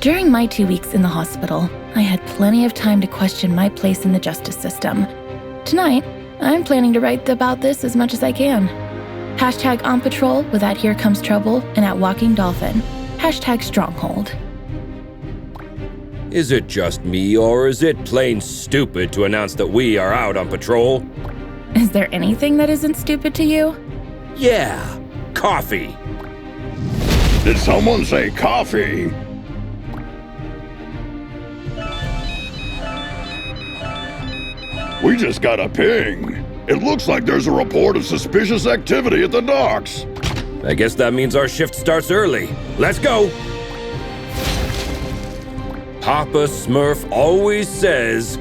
During my 2 weeks in the hospital, I had plenty of time to question my place in the justice system. Tonight, I'm planning to write about this as much as I can. Hashtag on patrol with at Here Comes Trouble and at Walking Dolphin. Hashtag Stronghold. Is it just me, or is it plain stupid to announce that we are out on patrol? Is there anything that isn't stupid to you? Yeah, coffee. Did someone say coffee? We just got a ping. It looks like there's a report of suspicious activity at the docks. I guess that means our shift starts early. Let's go! Papa Smurf always says,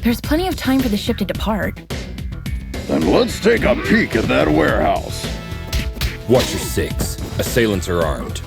There's plenty of time for the ship to depart. Then let's take a peek at that warehouse. watch your six. Assailants are armed.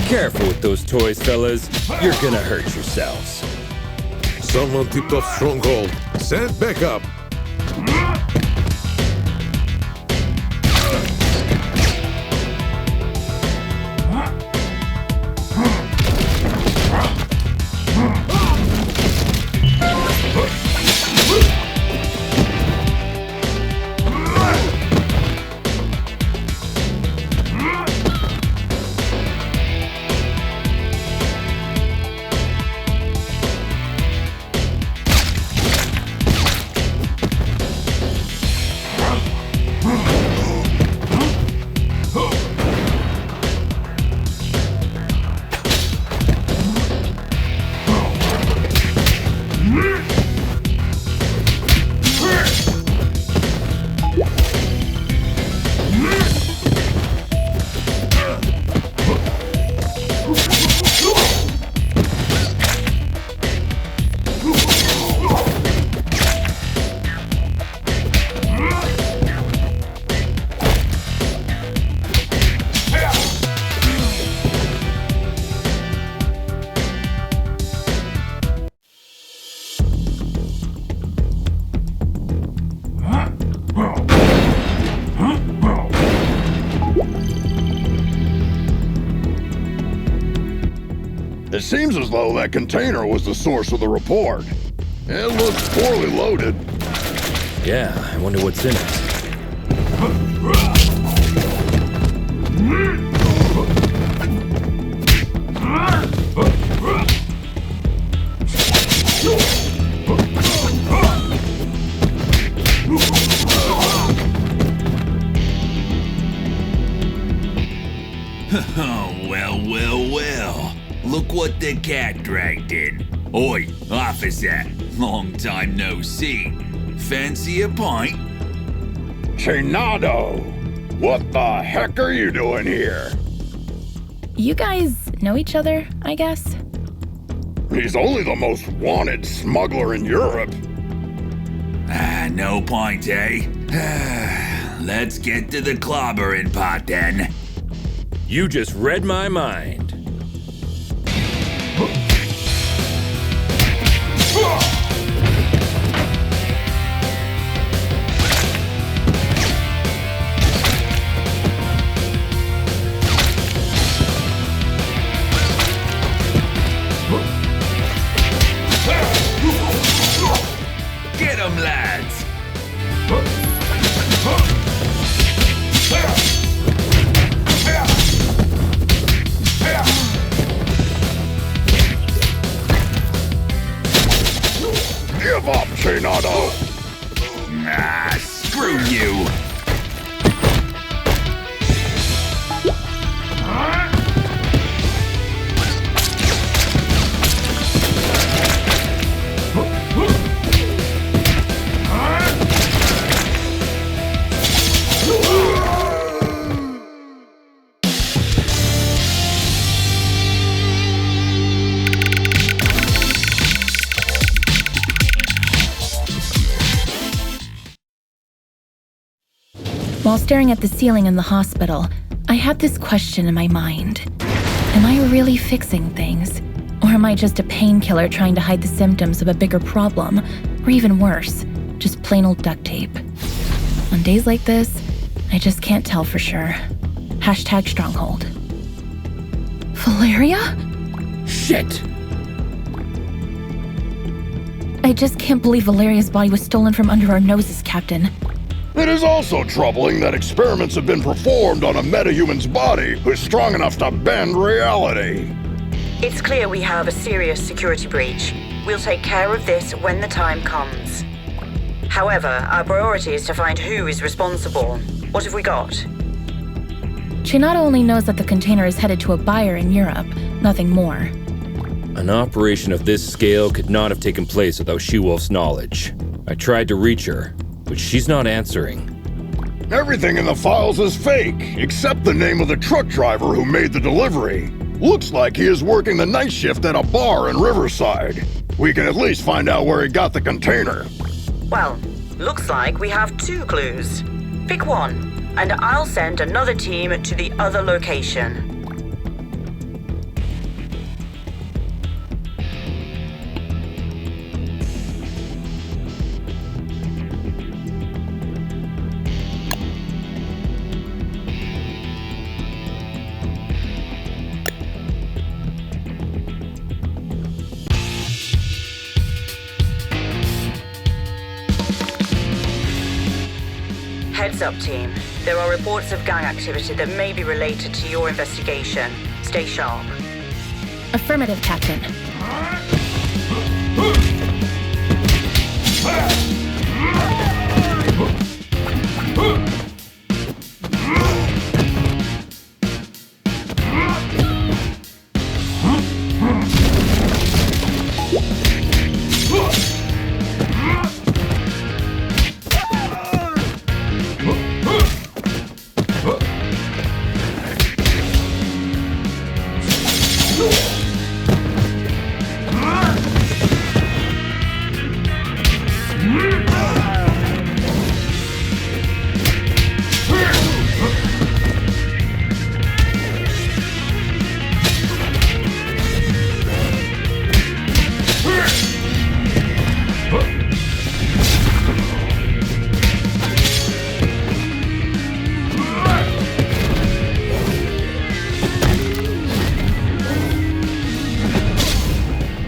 Careful with those toys, fellas. You're gonna hurt yourselves. Someone tipped off Stronghold. Send back up. It seems as though that container was the source of the report. It looks poorly loaded. Yeah, I wonder what's in it. Oh, well. Look what the cat dragged in. Oi, officer. Long time no see. Fancy a pint? Chinado! What the heck are you doing here? You guys know each other, I guess? He's only the most wanted smuggler in Europe. No pint, eh? Let's get to the clobbering pot then. You just read my mind. While staring at the ceiling in the hospital, I had this question in my mind. Am I really fixing things? Or am I just a painkiller trying to hide the symptoms of a bigger problem? Or even worse, just plain old duct tape? On days like this, I just can't tell for sure. Hashtag stronghold. Valeria? Shit! I just can't believe Valeria's body was stolen from under our noses, Captain. It is also troubling that experiments have been performed on a metahuman's body who's strong enough to bend reality. It's clear we have a serious security breach. We'll take care of this when the time comes. However, our priority is to find who is responsible. What have we got? She not only knows that the container is headed to a buyer in Europe, nothing more. An operation of this scale could not have taken place without She-Wolf's knowledge. I tried to reach her, but she's not answering. Everything in the files is fake, except the name of the truck driver who made the delivery. Looks like he is working the night shift at a bar in Riverside. We can at least find out where he got the container. Well, looks like we have 2 clues. Pick one, and I'll send another team to the other location. Heads up, team. There are reports of gang activity that may be related to your investigation. Stay sharp. Affirmative, Captain.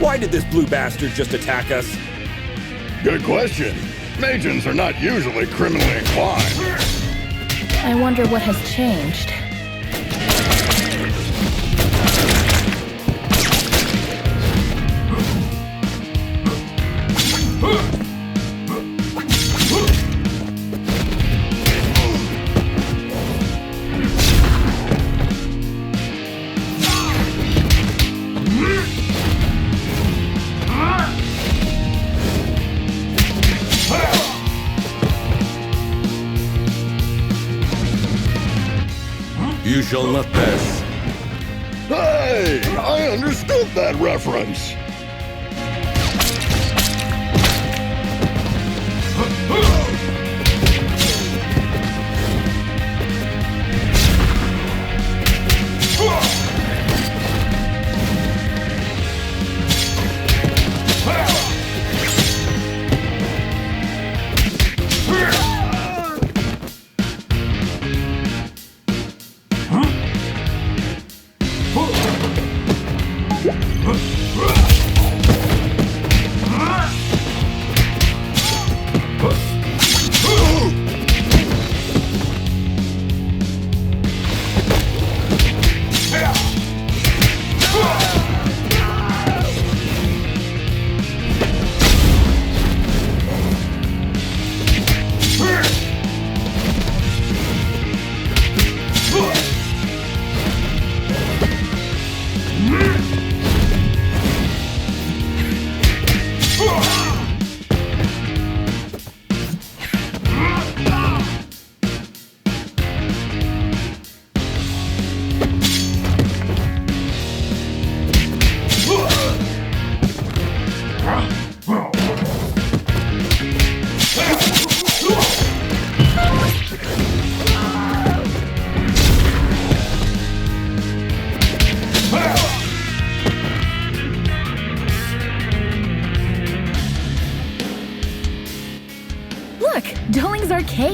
Why did this blue bastard just attack us? Good question. Magians are not usually criminally inclined. I wonder what has changed. You shall not pass. Hey, I understood that reference.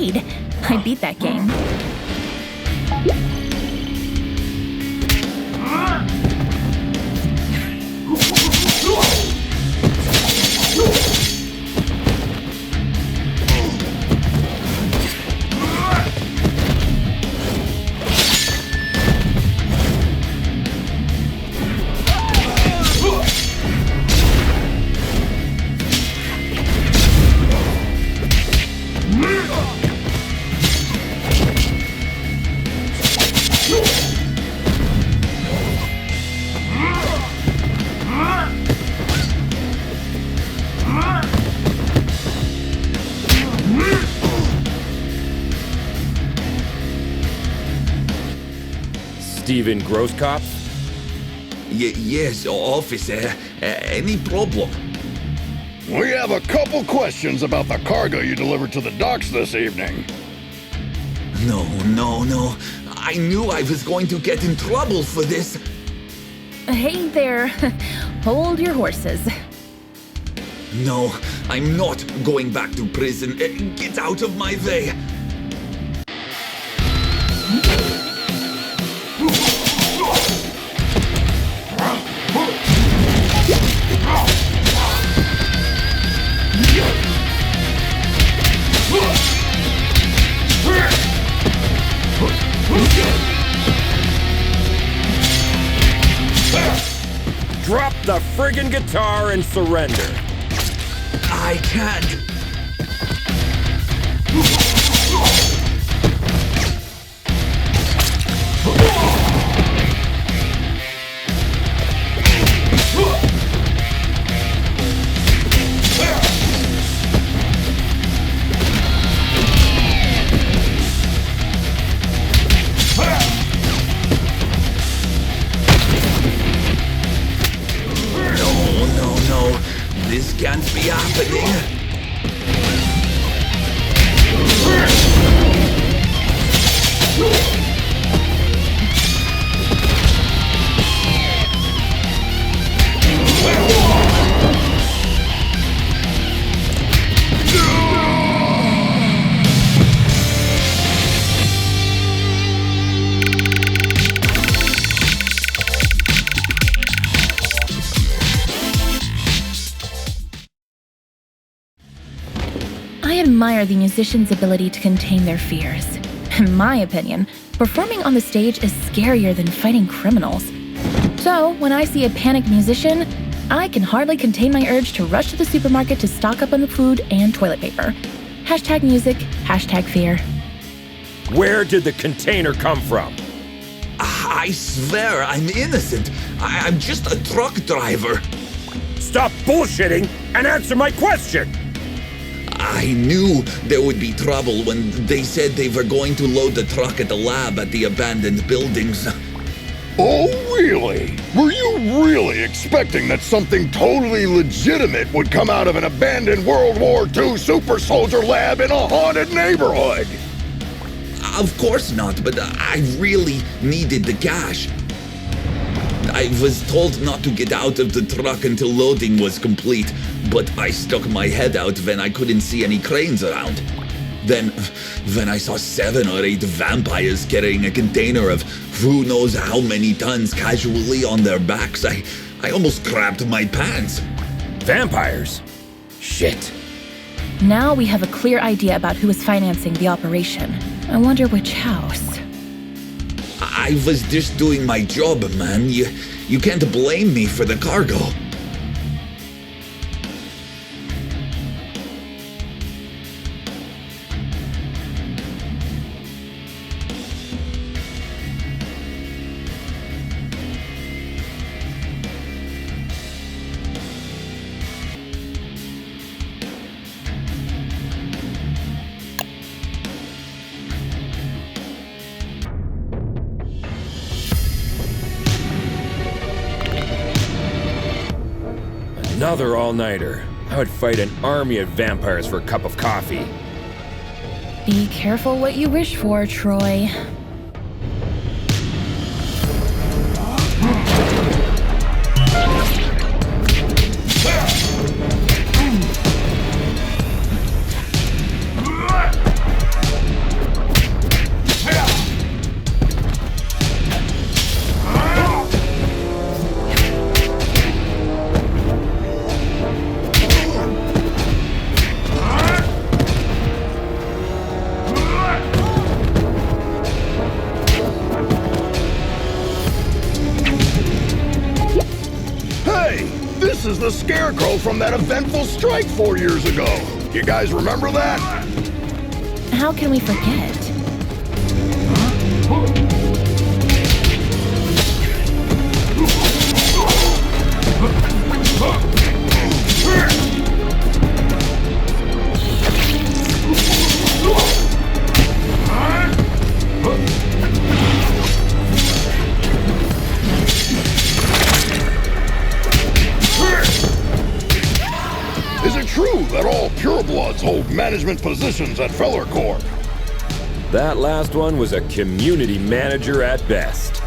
Raid. I beat that game. Steven Grosskopf? Yes, officer. Any problem? We have a couple questions about the cargo you delivered to the docks this evening. No. I knew I was going to get in trouble for this. Hey there. Hold your horses. No, I'm not going back to prison. Get out of my way. Drop the friggin' guitar and surrender. I can't. No. This can't be happening. I admire the musician's ability to contain their fears. In my opinion, performing on the stage is scarier than fighting criminals. So, when I see a panicked musician, I can hardly contain my urge to rush to the supermarket to stock up on the food and toilet paper. Hashtag music, hashtag fear. Where did the container come from? I swear I'm innocent. I'm just a truck driver. Stop bullshitting and answer my question! I knew there would be trouble when they said they were going to load the truck at the lab at the abandoned buildings. Oh, really? Were you really expecting that something totally legitimate would come out of an abandoned World War II super soldier lab in a haunted neighborhood? Of course not, but I really needed the cash. I was told not to get out of the truck until loading was complete, but I stuck my head out when I couldn't see any cranes around. Then, when I saw 7 or 8 vampires carrying a container of who knows how many tons casually on their backs, I almost crapped my pants. Vampires? Shit. Now we have a clear idea about who is financing the operation. I wonder which house. I was just doing my job, man. You can't blame me for the cargo. Another all-nighter. I would fight an army of vampires for a cup of coffee. Be careful what you wish for, Troy. is the Scarecrow from that eventful strike 4 years ago. You guys remember that? How can we forget? Is it true that all purebloods hold management positions at Feller Corp? That last one was a community manager at best.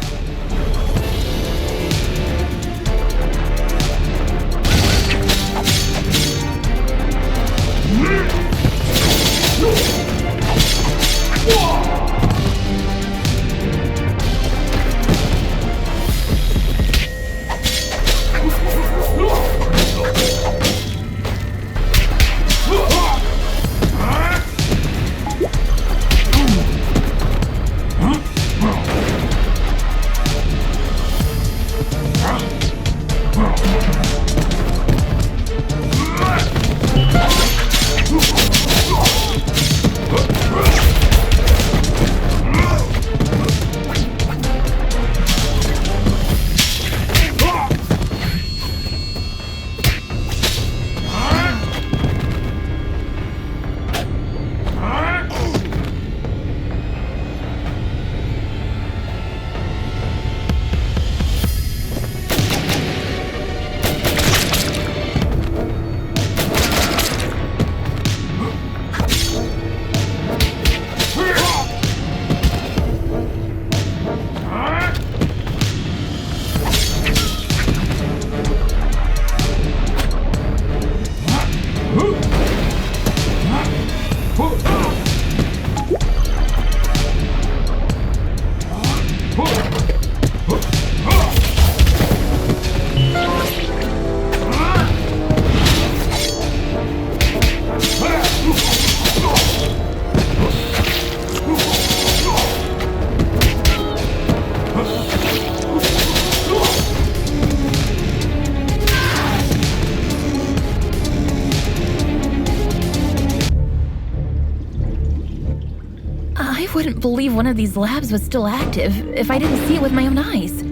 I wouldn't believe one of these labs was still active if I didn't see it with my own eyes.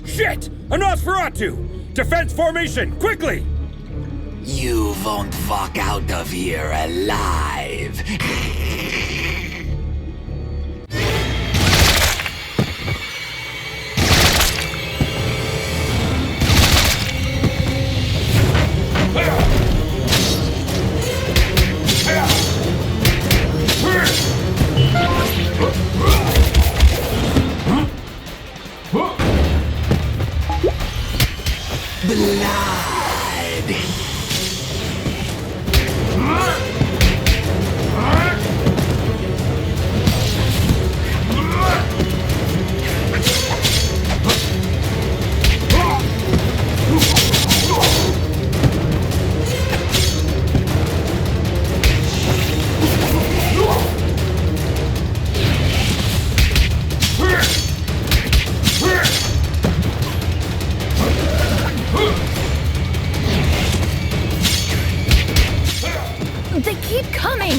Shit! A Nosferatu! Defense formation, quickly! You won't walk out of here alive. They keep coming!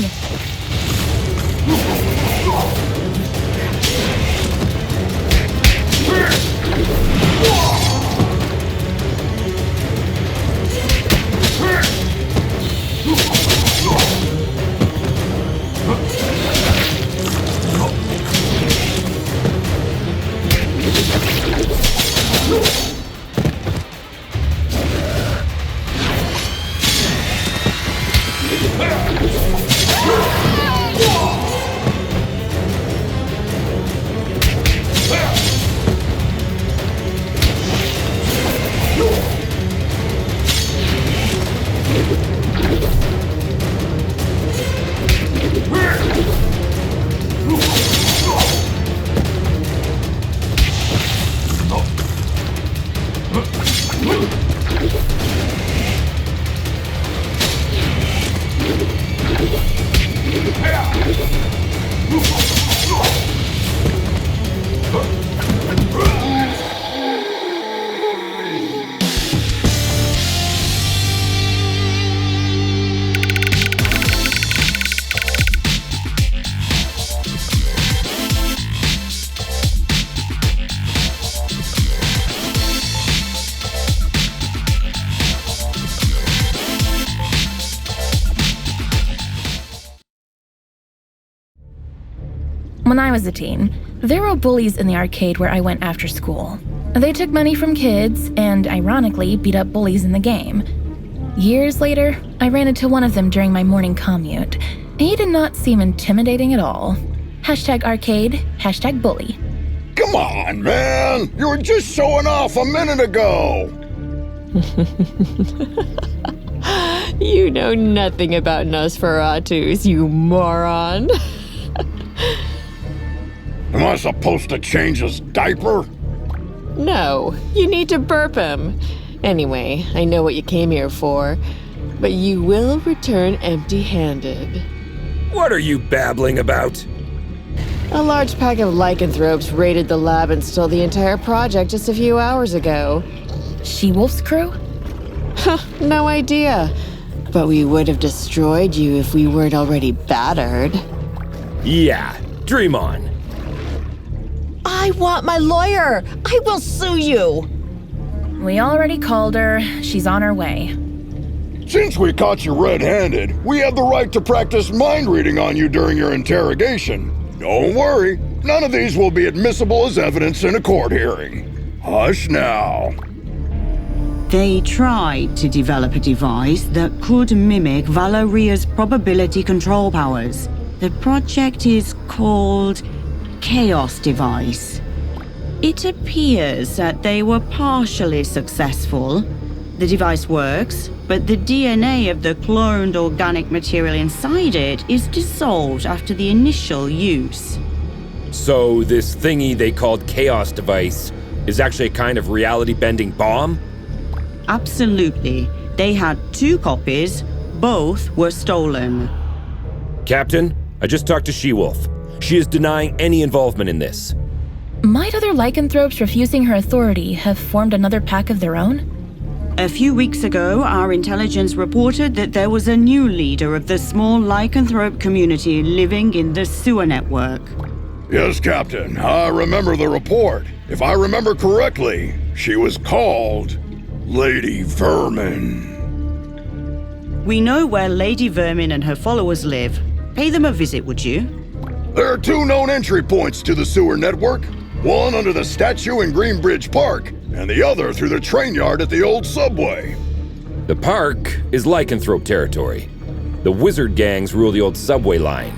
When I was a teen, there were bullies in the arcade where I went after school. They took money from kids and, ironically, beat up bullies in the game. Years later, I ran into one of them during my morning commute. He did not seem intimidating at all. #arcade, #bully. Come on, man! You were just showing off a minute ago! You know nothing about Nosferatus, you moron. Am I supposed to change his diaper? No, you need to burp him. Anyway, I know what you came here for, but you will return empty-handed. What are you babbling about? A large pack of lycanthropes raided the lab and stole the entire project just a few hours ago. She-Wolf's crew? No idea. But we would have destroyed you if we weren't already battered. Yeah, dream on. I want my lawyer! I will sue you! We already called her. She's on her way. Since we caught you red-handed, we have the right to practice mind reading on you during your interrogation. Don't worry, none of these will be admissible as evidence in a court hearing. Hush now. They tried to develop a device that could mimic Valeria's probability control powers. The project is called Chaos Device. It appears that they were partially successful. The device works, but the DNA of the cloned organic material inside it is dissolved after the initial use. So this thingy they called Chaos Device is actually a kind of reality-bending bomb? Absolutely. They had 2 copies. Both were stolen. Captain, I just talked to She-Wolf. She is denying any involvement in this. Might other lycanthropes refusing her authority have formed another pack of their own? A few weeks ago, our intelligence reported that there was a new leader of the small lycanthrope community living in the sewer network. Yes, Captain, I remember the report. If I remember correctly, she was called Lady Vermin. We know where Lady Vermin and her followers live. Pay them a visit, would you? There are 2 known entry points to the sewer network. One under the statue in Greenbridge Park, and the other through the train yard at the old subway. The park is lycanthrope territory. The wizard gangs rule the old subway line.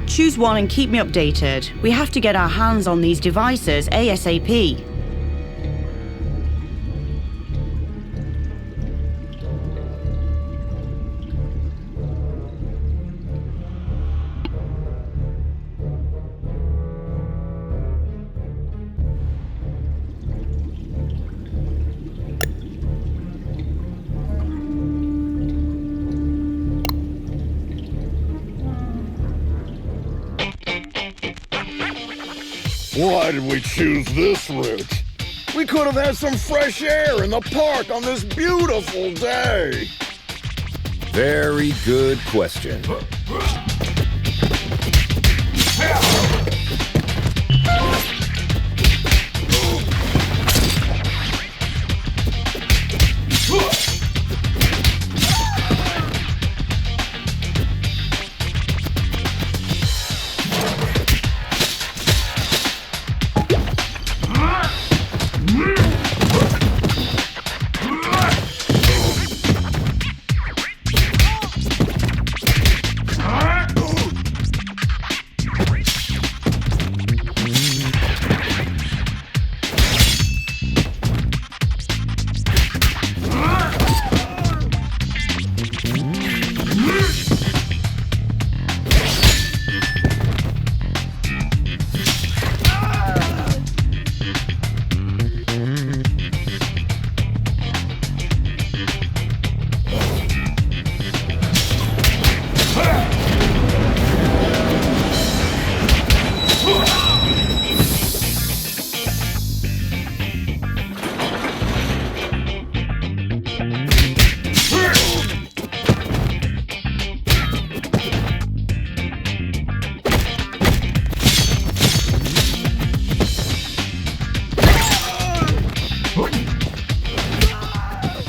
Choose one and keep me updated. We have to get our hands on these devices ASAP. Why did we choose this route? We could have had some fresh air in the park on this beautiful day. Very good question.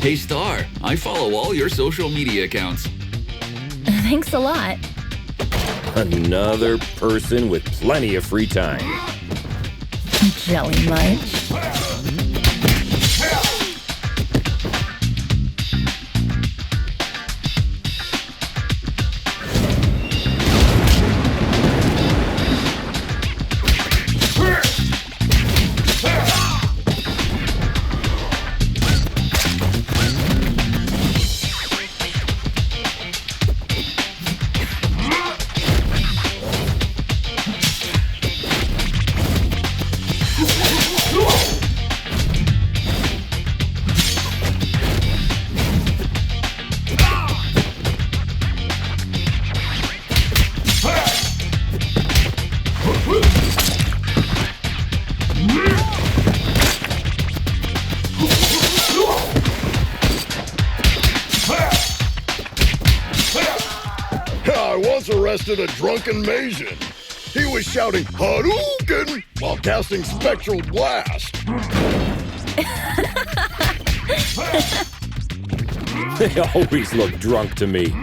Hey Star, I follow all your social media accounts. Thanks a lot. Another person with plenty of free time. Jelly munch. I once arrested a drunken Maysian. He was shouting Hadouken while casting Spectral Blast. They always look drunk to me.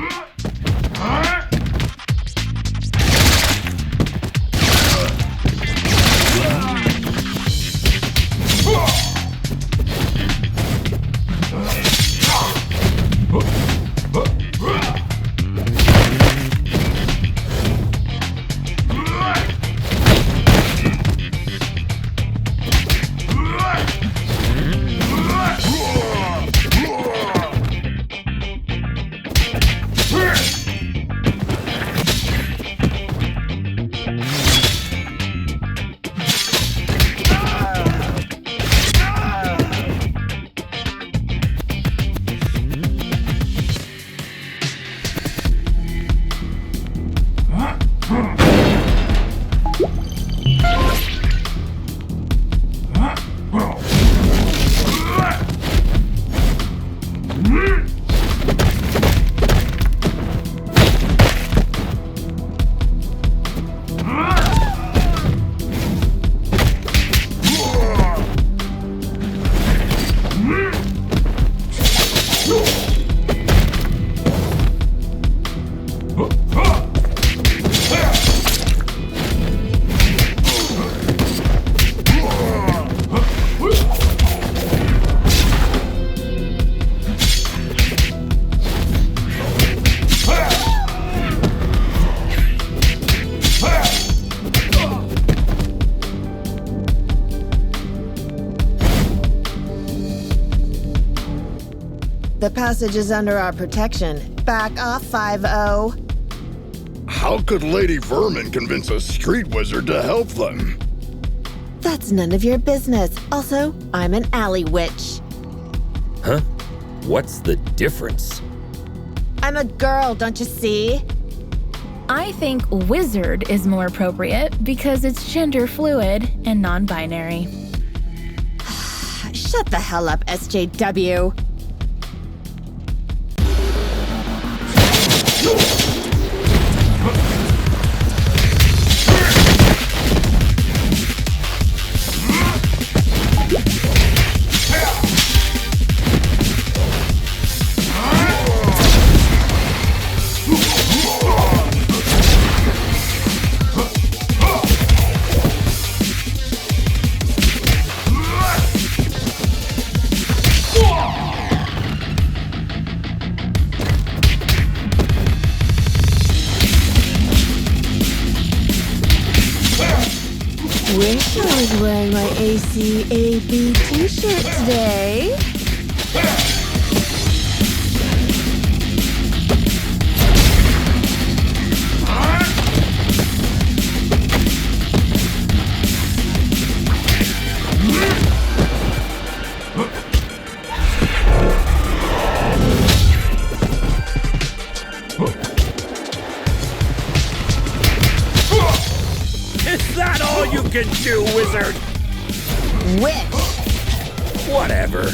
The passage is under our protection. Back off, 5-0. How could Lady Vermin convince a street wizard to help them? That's none of your business. Also, I'm an alley witch. Huh? What's the difference? I'm a girl, don't you see? I think wizard is more appropriate because it's gender fluid and non-binary. Shut the hell up, SJW. Wish I was wearing my ACAB t-shirt today. Is that all you can do, wizard? Wish. Whatever.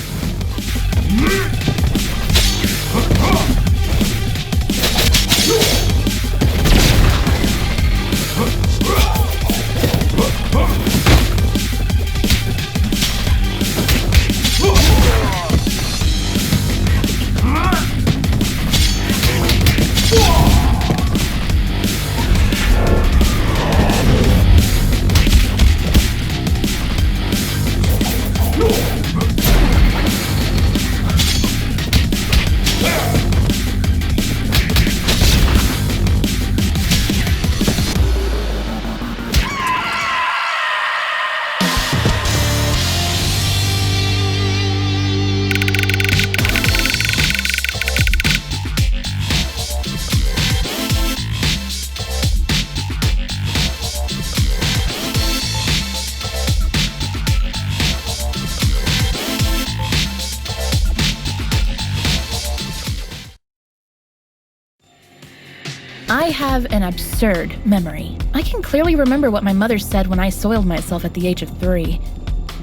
I have an absurd memory. I can clearly remember what my mother said when I soiled myself at the age of 3.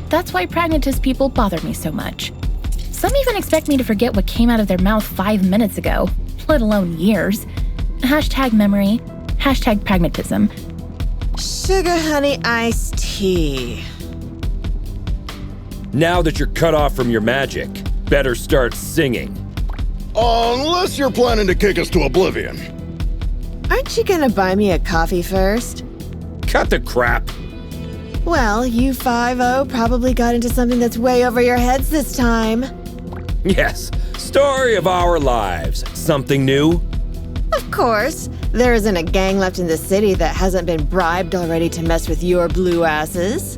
That's why pragmatist people bother me so much. Some even expect me to forget what came out of their mouth 5 minutes ago, let alone years. #memory, #pragmatism. Sugar honey iced tea. Now that you're cut off from your magic, better start singing. Unless you're planning to kick us to oblivion. Aren't you gonna buy me a coffee first? Cut the crap. Well, you 5-0 probably got into something that's way over your heads this time. Yes, story of our lives. Something new? Of course. There isn't a gang left in the city that hasn't been bribed already to mess with your blue asses.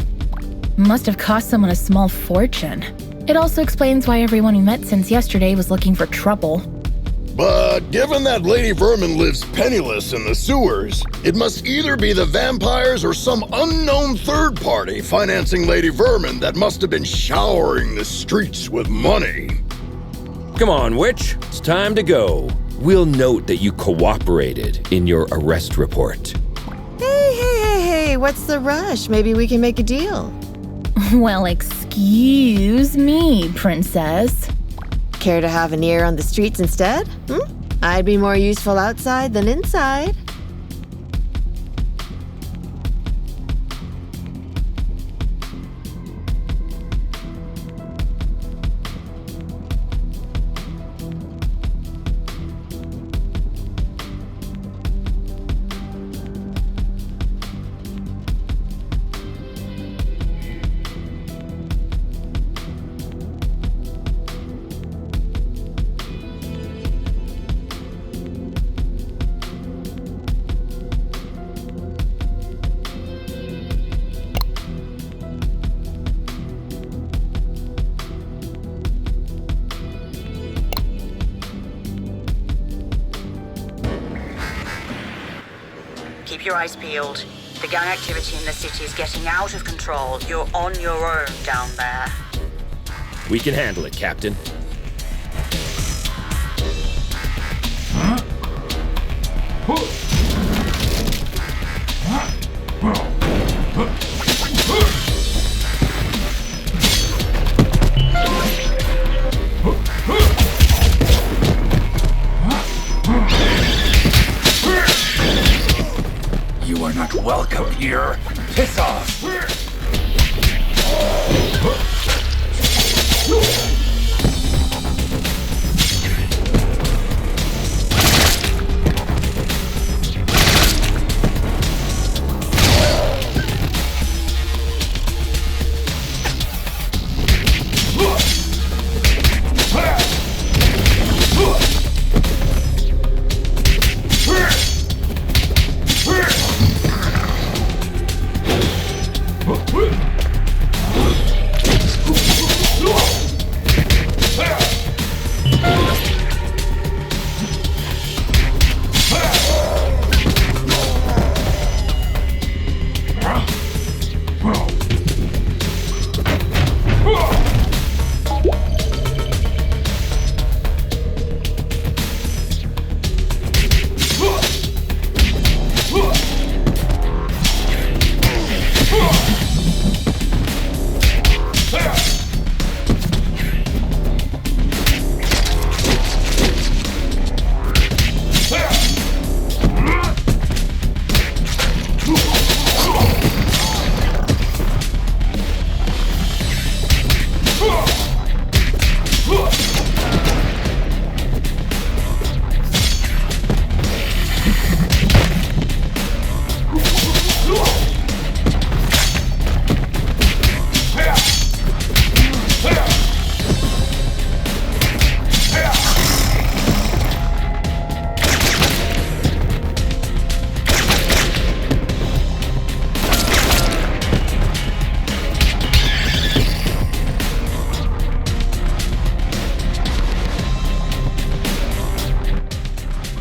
Must have cost someone a small fortune. It also explains why everyone we met since yesterday was looking for trouble. But given that Lady Vermin lives penniless in the sewers, it must either be the vampires or some unknown third party financing Lady Vermin that must have been showering the streets with money. Come on, witch. It's time to go. We'll note that you cooperated in your arrest report. Hey, what's the rush? Maybe we can make a deal. Well, excuse me, princess. Care to have an ear on the streets instead? I'd be more useful outside than inside. Keep your eyes peeled. The gang activity in the city is getting out of control. You're on your own down there. We can handle it, Captain. You are not welcome here. Piss off.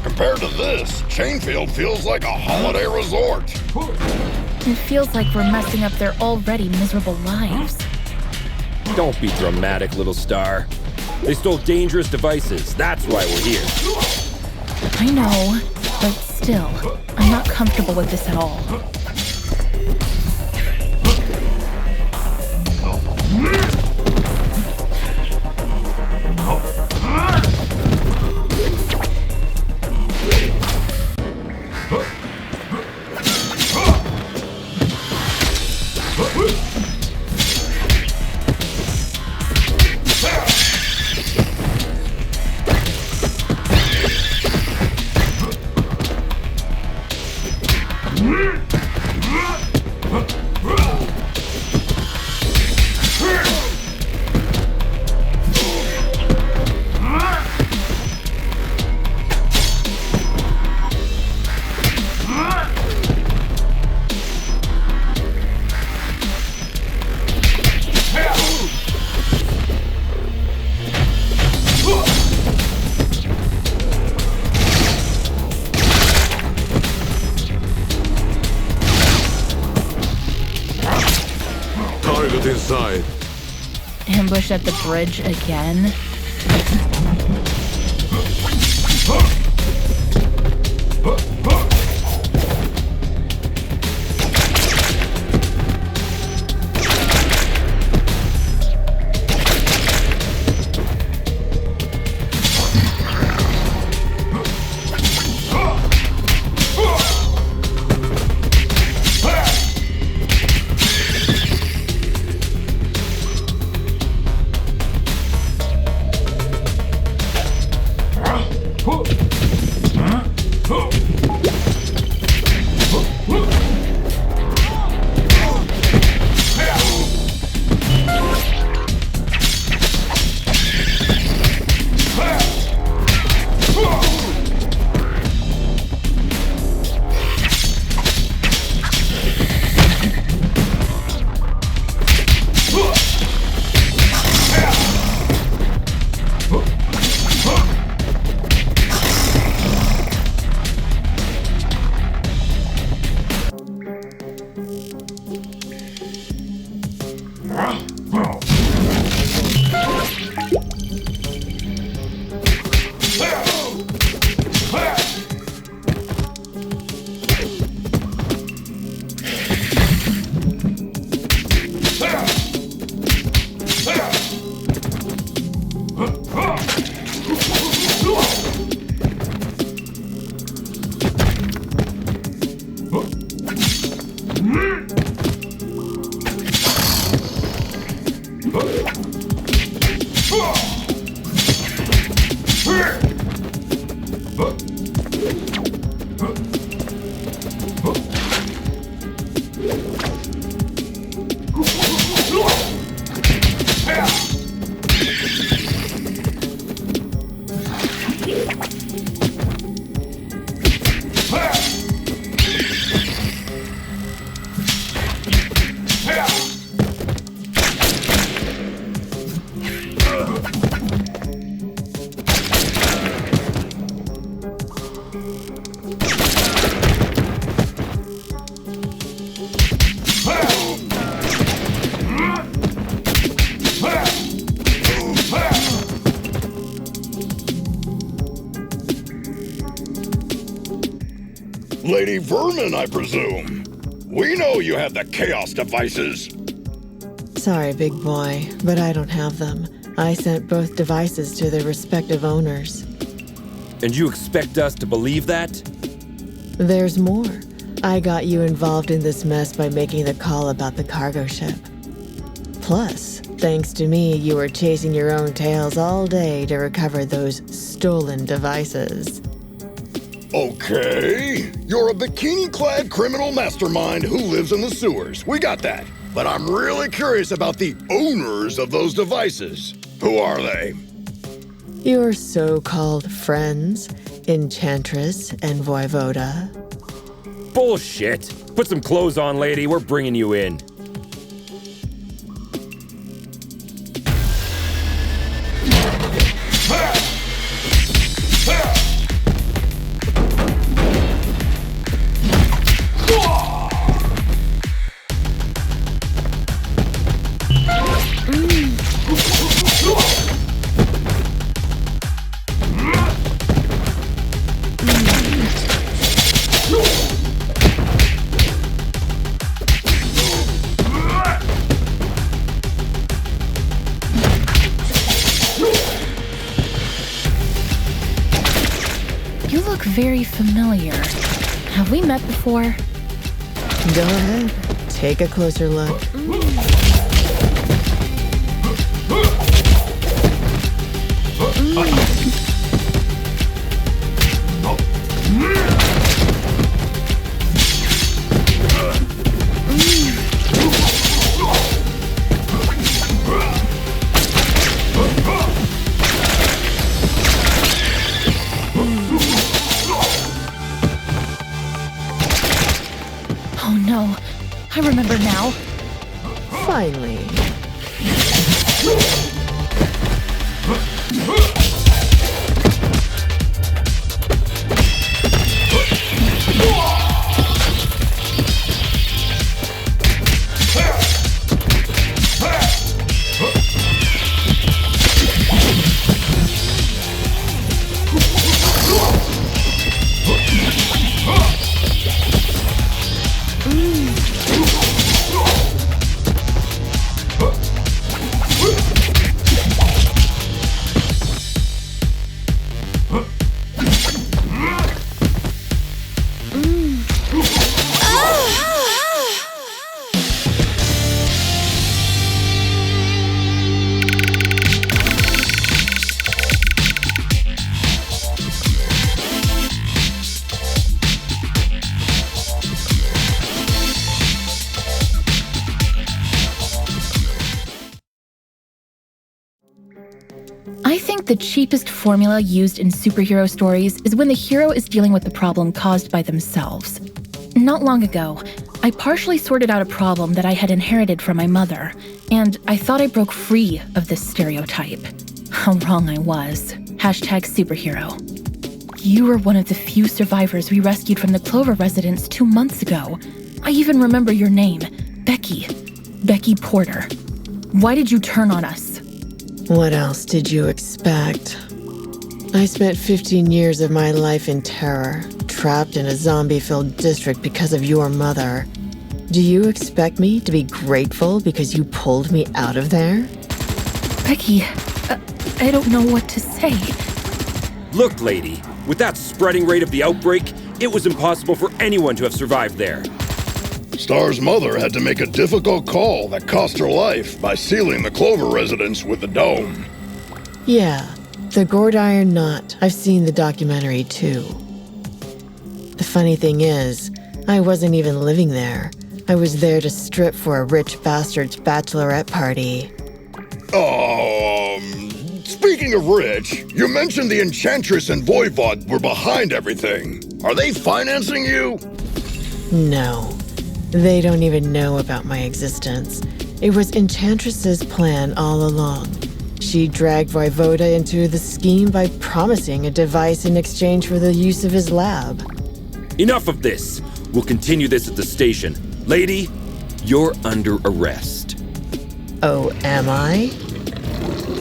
Compared to this, Chainfield feels like a holiday resort. It feels like we're messing up their already miserable lives. Don't be dramatic, little star. They stole dangerous devices. That's why we're here. I know, but Still, I'm not comfortable with this at all. Target inside. Ambush at the bridge again? Lady Vermin, I presume. We know you have the Chaos devices. Sorry, big boy, but I don't have them. I sent both devices to their respective owners. And you expect us to believe that? There's more. I got you involved in this mess by making the call about the cargo ship. Plus, thanks to me, you were chasing your own tails all day to recover those stolen devices. Okay, you're a bikini-clad criminal mastermind who lives in the sewers. We got that. But I'm really curious about the owners of those devices. Who are they? Your so-called friends, Enchantress and Voivoda. Bullshit! Put some clothes on, lady. We're bringing you in. look very familiar. Have we met before? Go ahead. Take a closer look. Oh no, I remember now. Finally. I think the cheapest formula used in superhero stories is when the hero is dealing with the problem caused by themselves. Not long ago, I partially sorted out a problem that I had inherited from my mother, and I thought I broke free of this stereotype. How wrong I was. #superhero. You were one of the few survivors we rescued from the Clover residence 2 months ago. I even remember your name, Becky. Becky Porter. Why did you turn on us? What else did you expect? I spent 15 years of my life in terror, trapped in a zombie-filled district because of your mother. Do you expect me to be grateful because you pulled me out of there? Becky, I don't know what to say. Look, lady, with that spreading rate of the outbreak, it was impossible for anyone to have survived there. Star's mother had to make a difficult call that cost her life by sealing the Clover residence with a dome. Yeah, the gourd iron knot. I've seen the documentary too. The funny thing is, I wasn't even living there. I was there to strip for a rich bastard's bachelorette party. Speaking of rich, you mentioned the Enchantress and Voivod were behind everything. Are they financing you? No. They don't even know about my existence. It was Enchantress's plan all along. She dragged Voivoda into the scheme by promising a device in exchange for the use of his lab. Enough of this. We'll continue this at the station. Lady, you're under arrest. Oh, am I?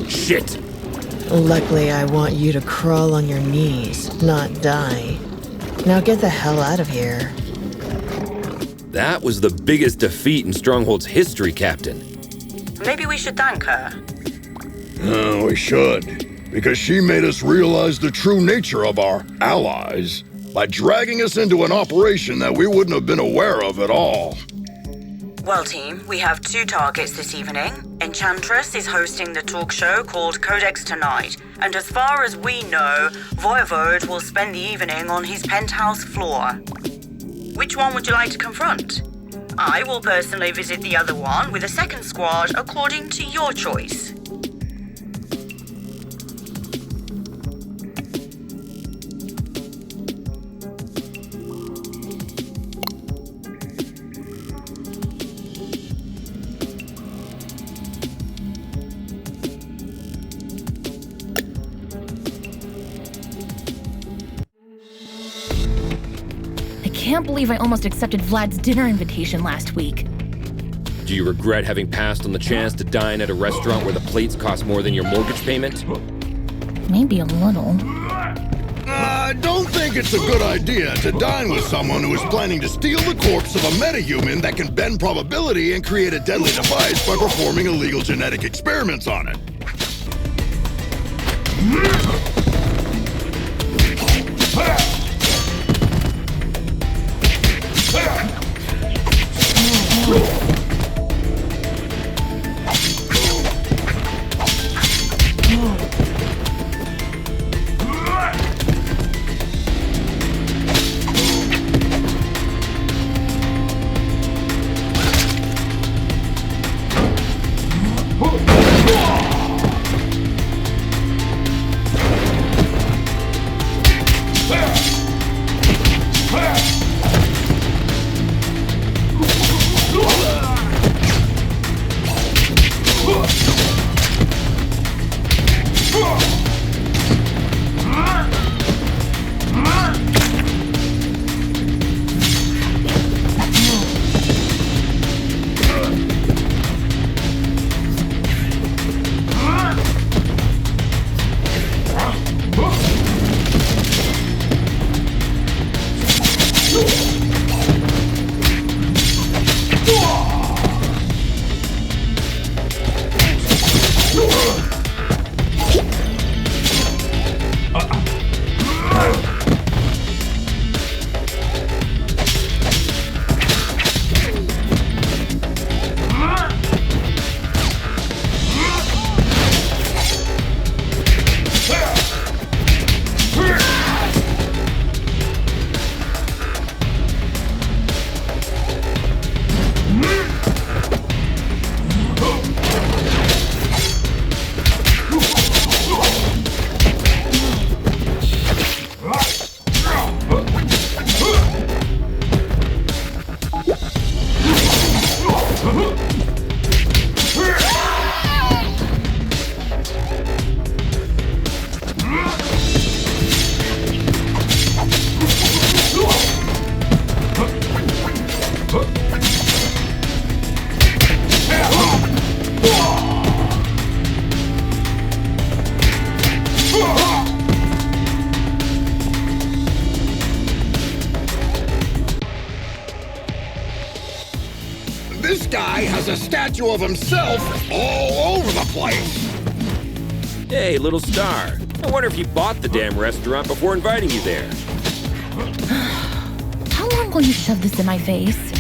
Shit! Luckily, I want you to crawl on your knees, not die. Now get the hell out of here. That was the biggest defeat in Stronghold's history, Captain. Maybe we should thank her. We should, because she made us realize the true nature of our allies by dragging us into an operation that we wouldn't have been aware of at all. Well, team, we have 2 targets this evening. Enchantress is hosting the talk show called Codex Tonight, and as far as we know, Voivod will spend the evening on his penthouse floor. Which one would you like to confront? I will personally visit the other one with a second squad according to your choice. I can't believe I almost accepted Vlad's dinner invitation last week. Do you regret having passed on the chance to dine at a restaurant where the plates cost more than your mortgage payment? Maybe a little. I don't think it's a good idea to dine with someone who is planning to steal the corpse of a metahuman that can bend probability and create a deadly device by performing illegal genetic experiments on it. This guy has a statue of himself all over the place. Hey, little star. I wonder if you bought the damn restaurant before inviting you there. How long will you shove this in my face?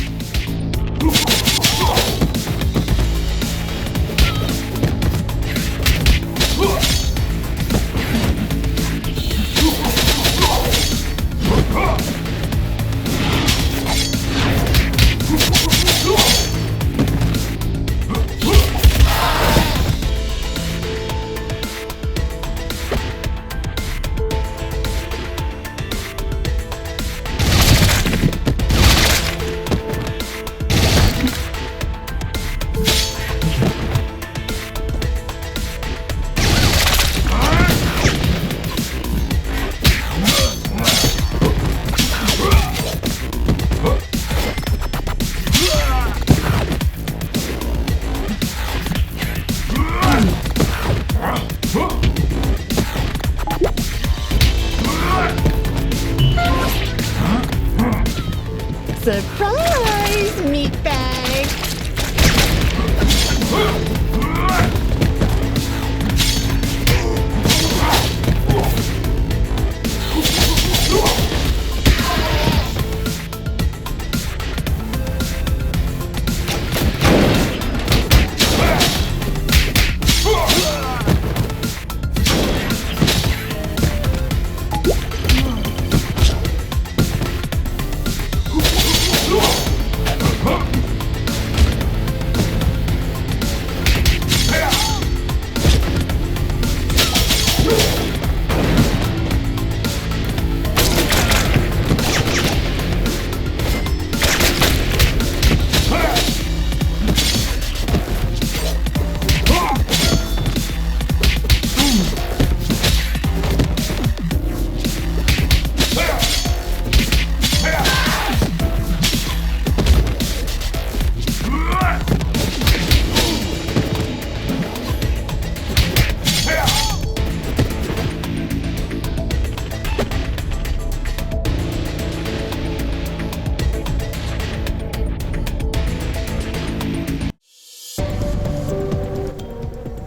Surprise, meatbag!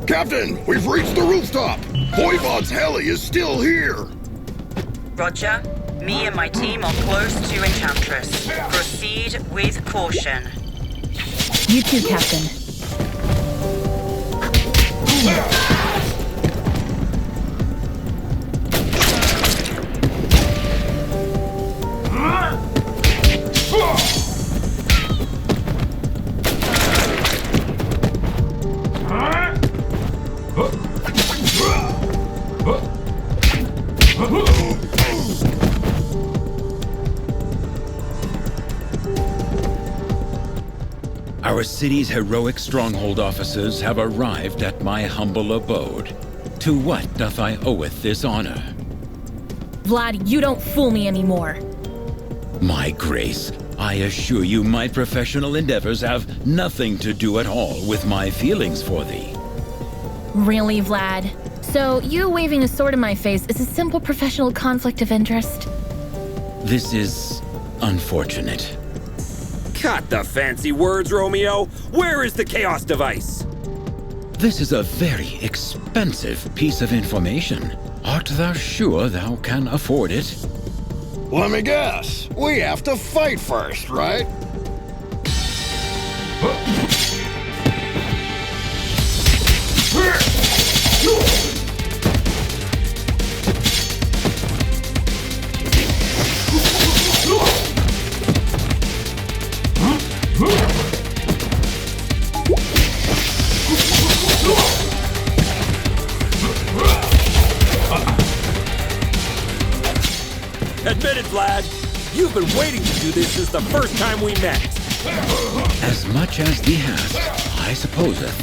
Captain, we've reached the rooftop. Voivod's heli is still here. Roger. Me and my team are close to Enchantress. Proceed with caution. You too, Captain. Our city's heroic stronghold officers have arrived at my humble abode. To what doth I oweth this honor? Vlad, you don't fool me anymore. My grace, I assure you my professional endeavors have nothing to do at all with my feelings for thee. Really, Vlad? So you waving a sword in my face is a simple professional conflict of interest? This is unfortunate. Cut the fancy words, Romeo. Where is the chaos device? This is a very expensive piece of information. Art thou sure thou can afford it? Let me guess. We have to fight first, right? Admit it, Vlad. You've been waiting to do this since the first time we met. As much as thee hast, I supposeth.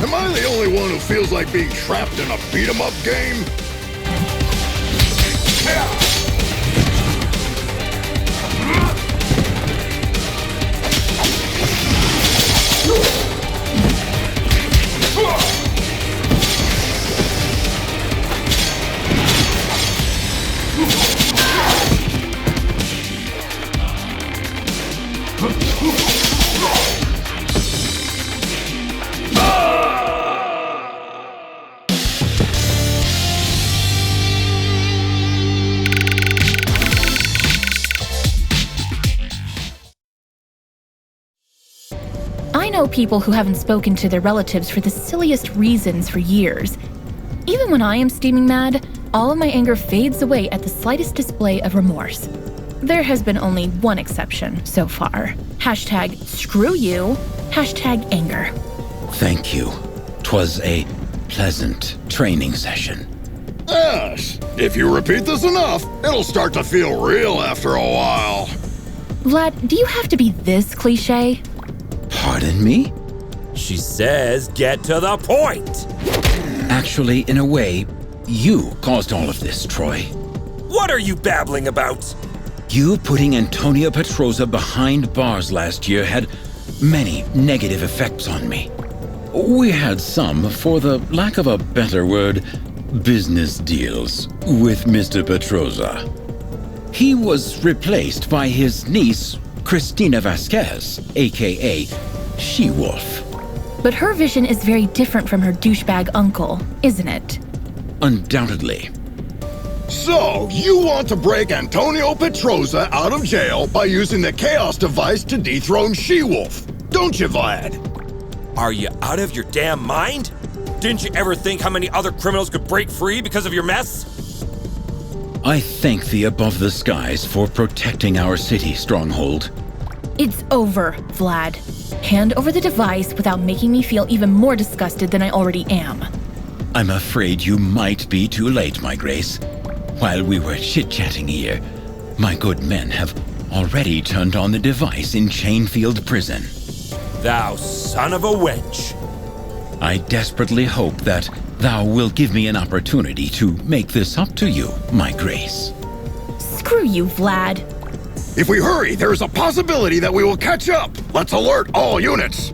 Am I the only one who feels like being trapped in a beat-em-up game? I know people who haven't spoken to their relatives for the silliest reasons for years. Even when I am steaming mad, all of my anger fades away at the slightest display of remorse. There has been only one exception so far. Hashtag screw you, hashtag anger. Thank you. 'Twas a pleasant training session. Yes. If you repeat this enough, it'll start to feel real after a while. Vlad, do you have to be this cliche? Pardon me? She says get to the point. Actually, in a way, you caused all of this, Troy. What are you babbling about? You putting Antonia Petroza behind bars last year had many negative effects on me. We had some, for the lack of a better word, business deals with Mr. Petroza. He was replaced by his niece, Cristina Vasquez, aka She-Wolf. But her vision is very different from her douchebag uncle, isn't it? Undoubtedly. So, you want to break Antonio Petroza out of jail by using the chaos device to dethrone She-Wolf, don't you, Vlad? Are you out of your damn mind? Didn't you ever think how many other criminals could break free because of your mess? I thank thee above the skies for protecting our city, Stronghold. It's over, Vlad. Hand over the device without making me feel even more disgusted than I already am. I'm afraid you might be too late, my grace. While we were chit-chatting here, my good men have already turned on the device in Chainfield Prison. Thou son of a wench. I desperately hope that thou wilt give me an opportunity to make this up to you, my grace. Screw you, Vlad. If we hurry, there is a possibility that we will catch up. Let's alert all units.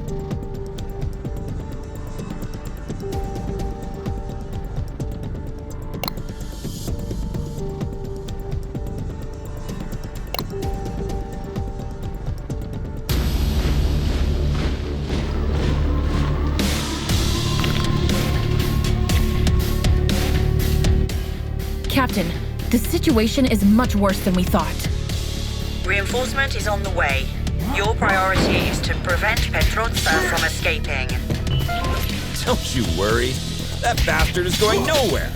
Captain, the situation is much worse than we thought. Reinforcement is on the way. Your priority is to prevent Petroza from escaping. Don't you worry. That bastard is going nowhere.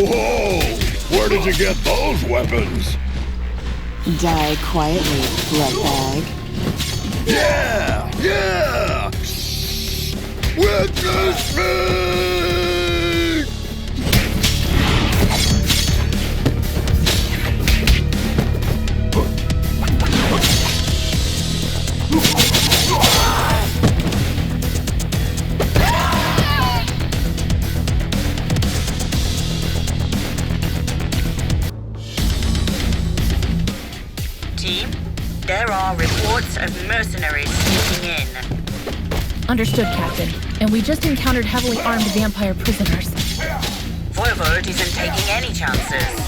Whoa! Where did you get those weapons? Die quietly, bloodbag. Yeah! Yeah! Witness me! Team, there are reports of mercenaries sneaking in. Understood, Captain. And we just encountered heavily armed vampire prisoners. Voivode isn't taking any chances.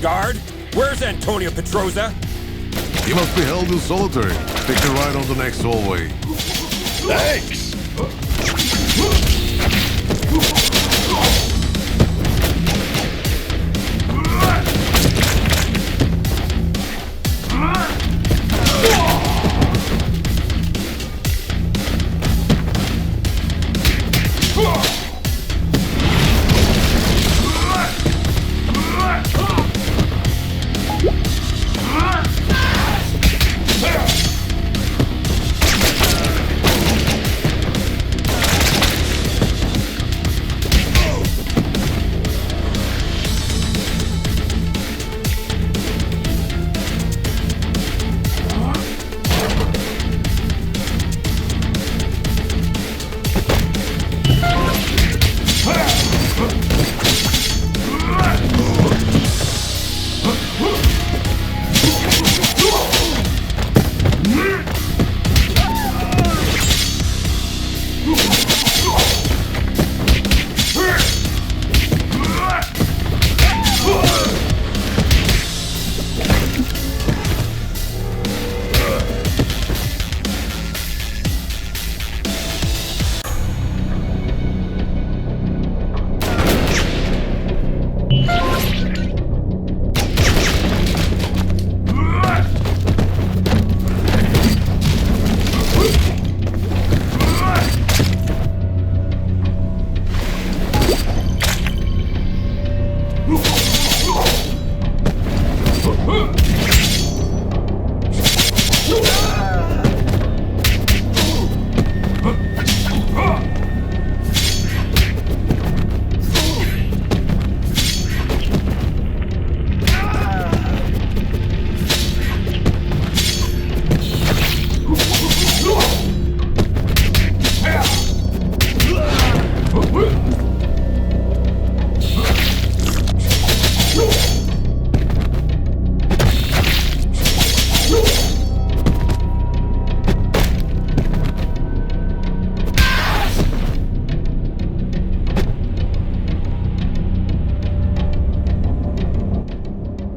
Guard, where's Antonio Petroza? He must be held in solitary. Take a ride on the next hallway. Thanks!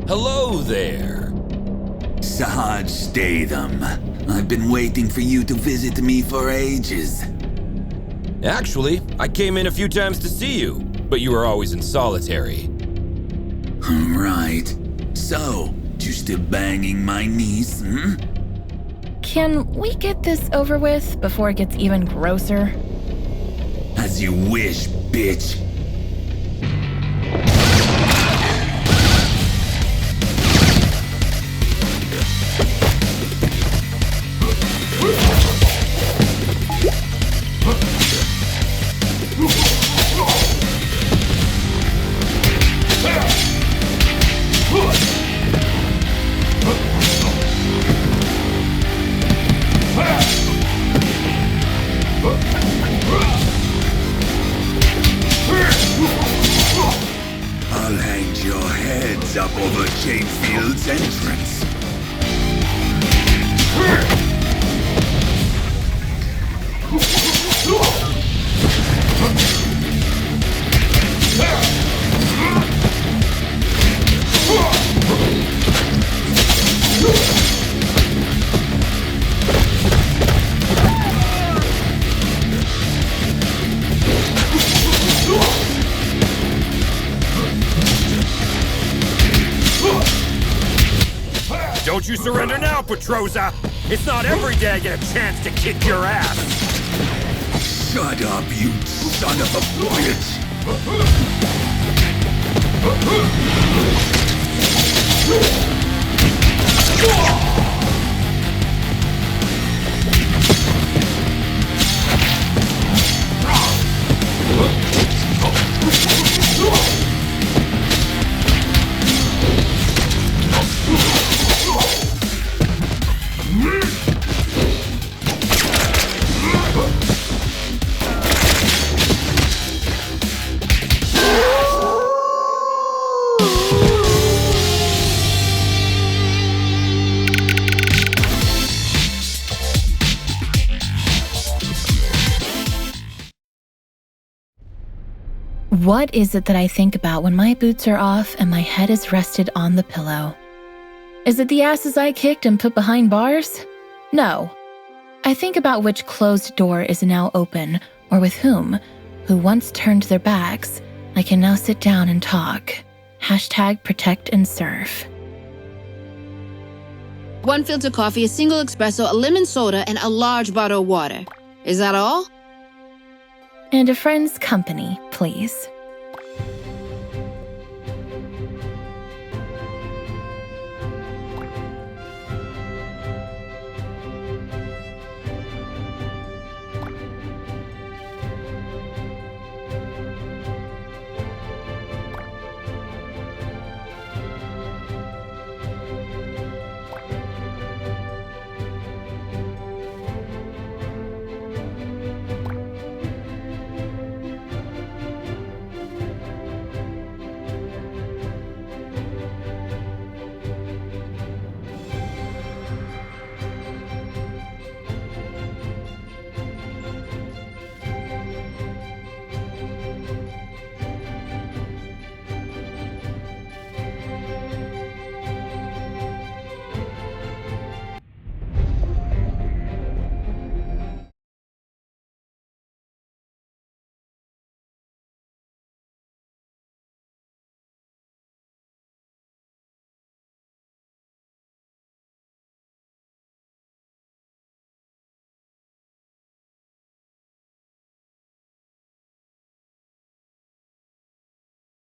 Hello there. Sahaj Statham. I've been waiting for you to visit me for ages. Actually, I came in a few times to see you, but you were always in solitary. Right. So, you still banging my niece, hmm? Can we get this over with before it gets even grosser? As you wish, bitch. this entrance. Don't you surrender now, Petrosa! It's not every day I get a chance to kick your ass! Shut up, you son of a bitch! What is it that I think about when my boots are off and my head is rested on the pillow? Is it the asses I kicked and put behind bars? No. I think about which closed door is now open, or with whom, who once turned their backs, I can now sit down and talk. Hashtag protect and serve. 1 filter coffee, a single espresso, a lemon soda, and a large bottle of water. Is that all? And a friend's company, please.